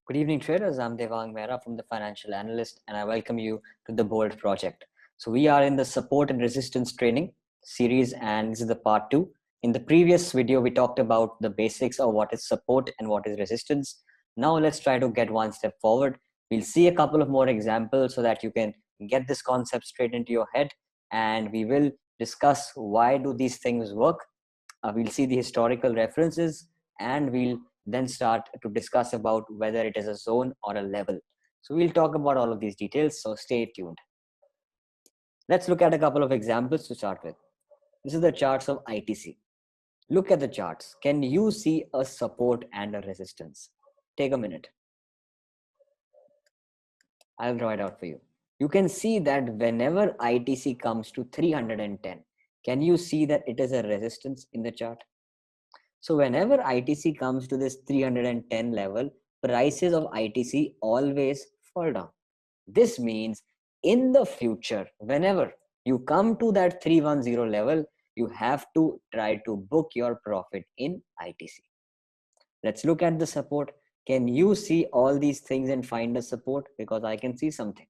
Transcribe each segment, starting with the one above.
Good evening, traders. I'm Devang Mehra from the Financial Analyst, and I welcome you to the Bold Project. So, we are in the support and resistance training series, and this is the part two. In the previous video, we talked about the basics of what is support and what is resistance. Now, let's try to get one step forward. We'll see a couple of more examples so that you can get this concept straight into your head, and we will discuss why do these things work. We'll see the historical references, and we'll then start to discuss about whether it is a zone or a level. So we'll talk about all of these details, so stay tuned. Let's look at a couple of examples to start with. This is the charts of ITC. Look at the charts. Can you see a support and a resistance? Take a minute. I'll draw it out for you. You can see that whenever ITC comes to 310, can you see that it is a resistance in the chart? So whenever ITC comes to this 310 level, prices of ITC always fall down. This means in the future, whenever you come to that 310 level, you have to try to book your profit in ITC. Let's look at the support. Can you see all these things and find a support? Because I can see something.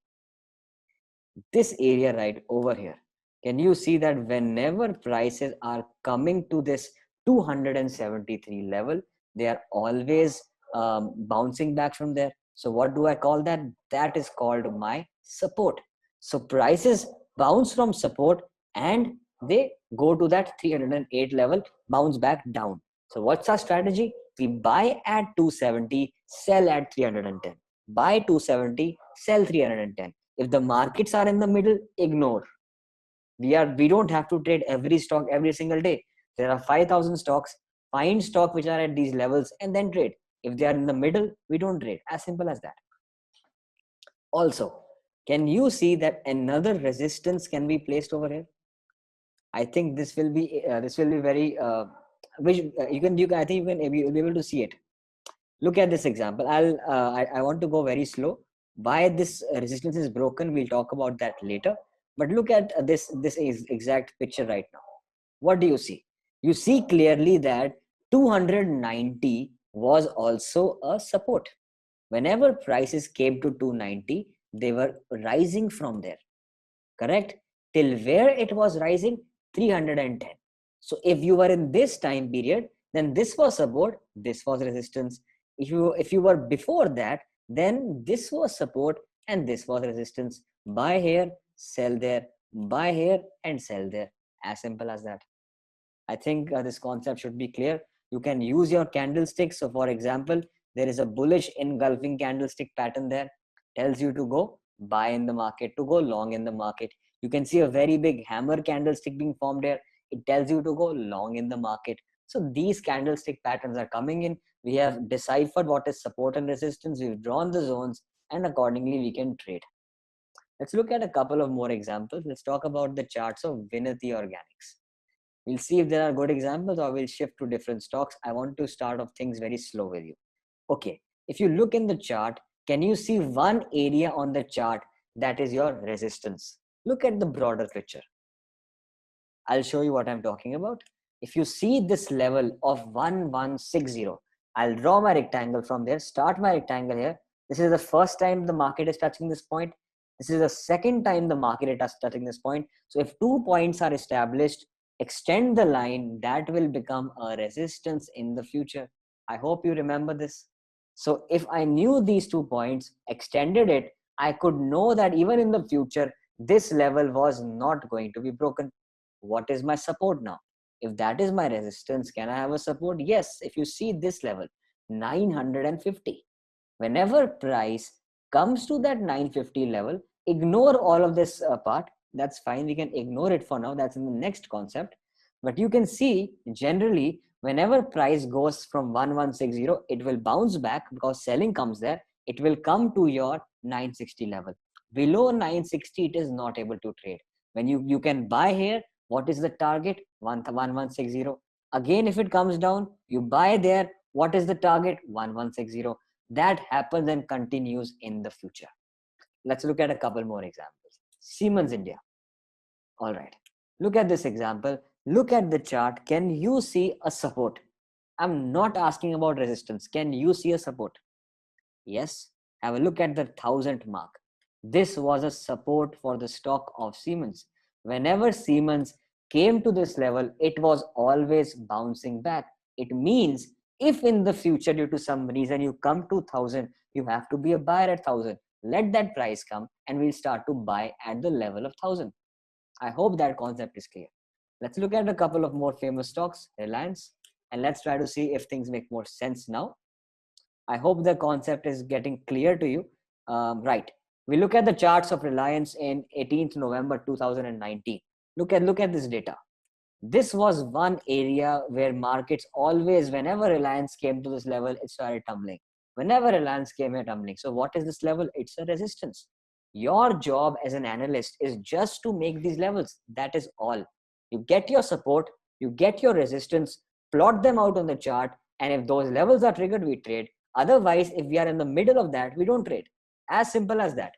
This area right over here. Can you see that whenever prices are coming to this 273 level, they are always bouncing back from there? So what do I call that? That is called my support. So prices bounce from support and they go to that 308 level, bounce back down. So what's our strategy? We buy at 270, sell at 310. Buy 270, sell 310. If the markets are in the middle, ignore. We don't have to trade every stock every single day. There are 5,000 stocks. Find stock which are at these levels and then trade. If they are in the middle, we don't trade. As simple as that. Also, can you see that another resistance can be placed over here? I think this will be very which you can I think you'll be able to see it. Look at this example. I want to go very slow. Why this resistance is broken, we'll talk about that later. But look at this exact picture right now. What do you see? You see clearly that 290 was also a support. Whenever prices came to 290, they were rising from there. Correct? Till where it was rising? 310. So if you were in this time period, then this was support, this was resistance. If you were before that, then this was support and this was resistance. Buy here, sell there, buy here and sell there. As simple as that. I think this concept should be clear. You can use your candlesticks. So for example, there is a bullish engulfing candlestick pattern there. Tells you to go buy in the market, to go long in the market. You can see a very big hammer candlestick being formed here. It tells you to go long in the market. So these candlestick patterns are coming in. We have deciphered what is support and resistance. We've drawn the zones and accordingly we can trade. Let's look at a couple of more examples. Let's talk about the charts of Vinati Organics. We'll see if there are good examples or we'll shift to different stocks. I want to start off things very slow with you. Okay, if you look in the chart, can you see one area on the chart that is your resistance? Look at the broader picture. I'll show you what I'm talking about. If you see this level of 1160, I'll draw my rectangle from there, start my rectangle here. This is the first time the market is touching this point. This is the second time the market is touching this point. So if 2 points are established, extend the line, that will become a resistance in the future. I hope you remember this. So if I knew these 2 points, extended it, I could know that even in the future, this level was not going to be broken. What is my support now? If that is my resistance, can I have a support? Yes. If you see this level, 950. Whenever price comes to that 950 level, ignore all of this part. That's fine. We can ignore it for now. That's in the next concept. But you can see generally, whenever price goes from 1160, it will bounce back because selling comes there. It will come to your 960 level. Below 960, it is not able to trade. When you can buy here, what is the target? 1160. Again, if it comes down, you buy there. What is the target? 1160. That happens and continues in the future. Let's look at a couple more examples. Siemens India. All right. Look at this example. Look at the chart. Can you see a support? I'm not asking about resistance. Can you see a support? Yes, have a look at the 1000 mark. This was a support for the stock of Siemens. Whenever Siemens came to this level, it was always bouncing back. It means if in the future, due to some reason, you come to 1000, you have to be a buyer at 1000. Let that price come and we'll start to buy at the level of 1000. I hope that concept is clear. Let's look at a couple of more famous stocks, Reliance, and let's try to see if things make more sense now. I hope the concept is getting clear to you. Right. We look at the charts of Reliance in 18th November 2019. Look at this data. This was one area where markets always, whenever Reliance came to this level, it started tumbling. Whenever Reliance came here tumbling. So what is this level? It's a resistance. Your job as an analyst is just to make these levels. That is all. You get your support, you get your resistance, plot them out on the chart, and if those levels are triggered, we trade. Otherwise, if we are in the middle of that, we don't trade. As simple as that.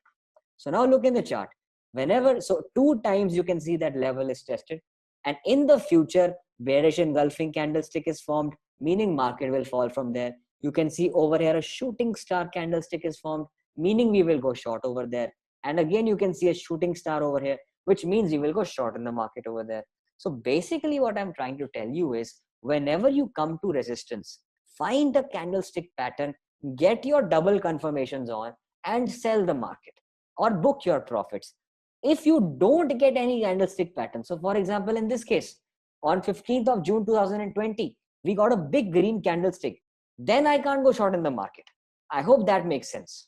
So now look in the chart. So 2 times you can see that level is tested. And in the future, bearish engulfing candlestick is formed, meaning market will fall from there. You can see over here a shooting star candlestick is formed, meaning we will go short over there. And again, you can see a shooting star over here, which means you will go short in the market over there. So basically what I'm trying to tell you is whenever you come to resistance, find a candlestick pattern, get your double confirmations on and sell the market or book your profits. If you don't get any candlestick pattern, so for example, in this case, on 15th of June 2020, we got a big green candlestick. Then I can't go short in the market. I hope that makes sense.